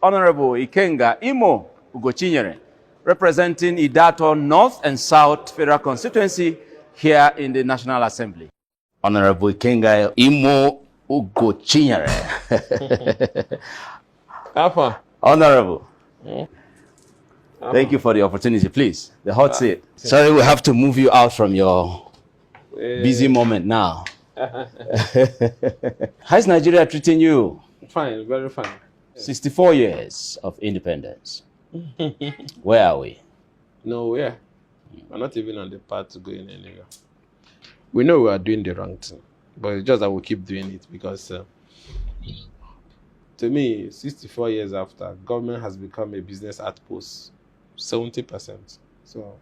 Honorable Ikenga Imo Ugochinyere, representing Idato North and South Federal Constituency here in the National Assembly. Honorable Ikenga Imo Ugochinyere. Honorable. Thank you for the opportunity. Please, the hot seat. Sorry, we have to move you out from your busy moment now. How's Nigeria treating you? Fine, very fine. 64 years of independence. Where are we? Nowhere. We're not even on the path to going anywhere. We know we are doing the wrong thing, but it's just that we keep doing it because, to me, 64 years after, government has become a business outpost, 70%. So,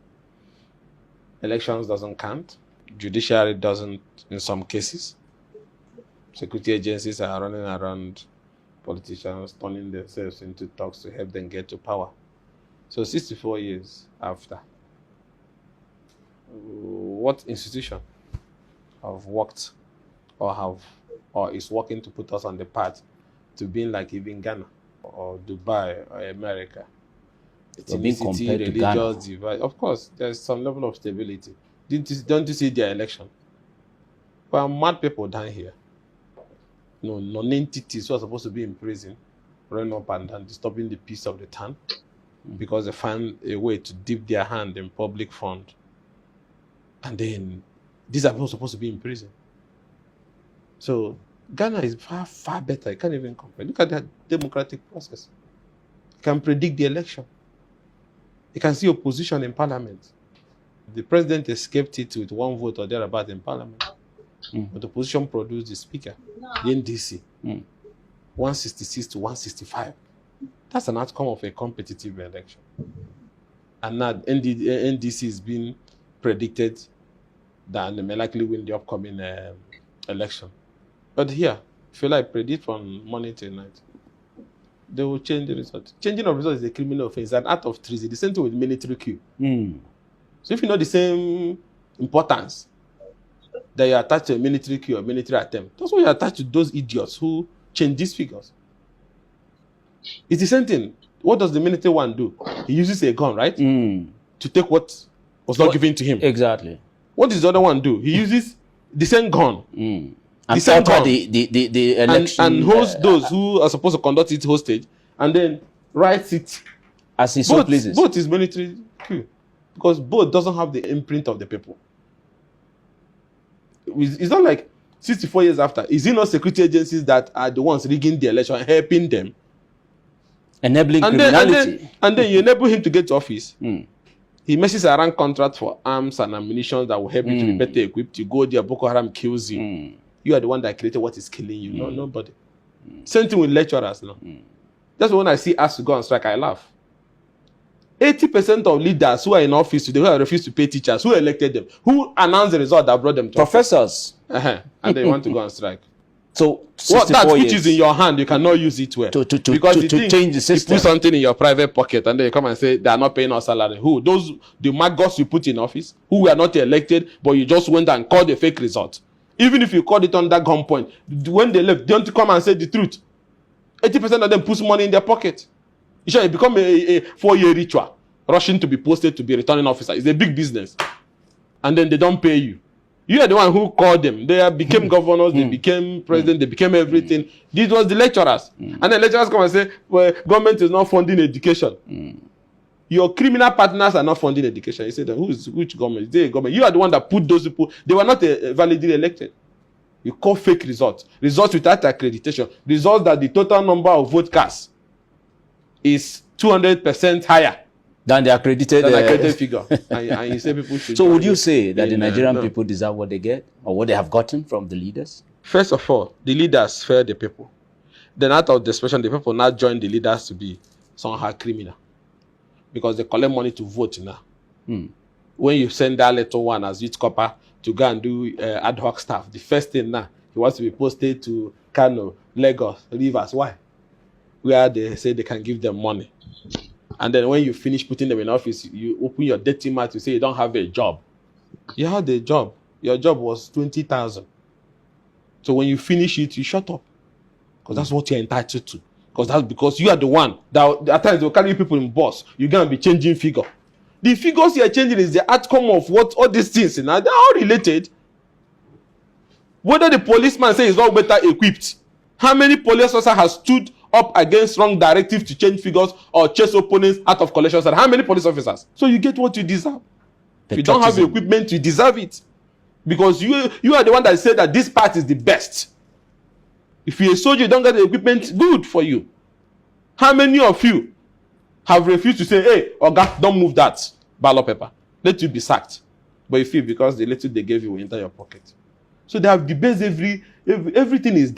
elections doesn't count. Judiciary doesn't in some cases. Security agencies are running around politicians, turning themselves into talks to help them get to power. So 64 years after, what institution have worked or is working to put us on the path to being like even Ghana or Dubai or America? Ethnicity, religious divide. Of course, there's some level of stability. Don't you see their election? Well, mad people down here. Non-entities who are supposed to be in prison run up and down, disturbing the peace of the town because they find a way to dip their hand in public fund. And then these are people supposed to be in prison. So Ghana is far, far better. You can't even compare. Look at that democratic process. You can predict the election. You can see opposition in parliament. The president escaped it with one vote or thereabout in parliament. But the opposition produced the speaker, the NDC, 166 to 165. That's an outcome of a competitive election. And now NDC is being predicted that they may likely win the upcoming election. But here, if you like predict from morning till night, they will change the result. Changing of result is a criminal offense, an act of treason. The same thing with military coup. So if you know the same importance that you attach to a military coup or military attempt, that's what you attach to those idiots who change these figures. It's the same thing. What does the military one do? He uses a gun, right? To take what was not given to him. Exactly. What does the other one do? He uses the same gun. The same gun. The election. And hosts those who are supposed to conduct it hostage and then writes it. As he so pleases. Both is military coup. Because both doesn't have the imprint of the people. It's not like 64 years after. Is it not security agencies that are the ones rigging the election, helping them? Enabling criminality. And then you enable him to get to office. He messes around contract for arms and ammunition that will help you to be better equipped. You go there, Boko Haram kills you. You are the one that created what is killing you, not nobody. Same thing with lecturers. No? That's when I see us to go on strike, I laugh. 80% of leaders who are in office today who have refused to pay teachers, who elected them, who announced the result that brought them to professors. And they want to go on strike. So which is in your hand, you cannot use it well. To change the system. You put something in your private pocket and then you come and say they are not paying us salary. Who? Those the maggots you put in office who were not elected, but you just went and called a fake result. Even if you called it under gunpoint, when they left, don't come and say the truth. 80% of them put money in their pocket. It become a 4-year ritual, rushing to be posted to be returning officer. It's a big business. And then they don't pay you. You are the one who called them. They became governors, they became president, they became everything. This was the lecturers. And then lecturers come and say, well, government is not funding education. Your criminal partners are not funding education. You say, which government? Is there a government? You are the one that put those people. They were not validly elected. You call fake results. Results without accreditation. Results that the total number of vote cast is 200% higher than the accredited figure. And you say people should. So would you say that the Nigerian people deserve what they get or what they have gotten from the leaders? First of all, the leaders fail the people. Then out of desperation, the people now join the leaders to be somehow criminal. Because they collect money to vote now. When you send that little one as youth copper to go and do ad hoc stuff, the first thing now, he wants to be posted to Kano, Lagos, Rivers. Why? Where they say they can give them money. And then when you finish putting them in office, you open your dirty mouth, you say you don't have a job. You had a job. Your job was 20,000. So when you finish it, you shut up. Because that's what you're entitled to. Because you are the one that at times they will carry people in bus. You're gonna be changing figure. The figures you are changing is the outcome of what all these things, they're all related. Whether the policeman says he's not better equipped, how many police officers have stood up against wrong directive to change figures or chase opponents out of collections? And how many police officers? So you get what you deserve. If you don't have the equipment, you deserve it. Because you are the one that said that this part is the best. If you're a soldier, you don't get the equipment, good for you. How many of you have refused to say, hey, Oga, don't move that ballot paper. Let you be sacked. But you feel because the little they gave you will enter your pocket. So they have debates everything is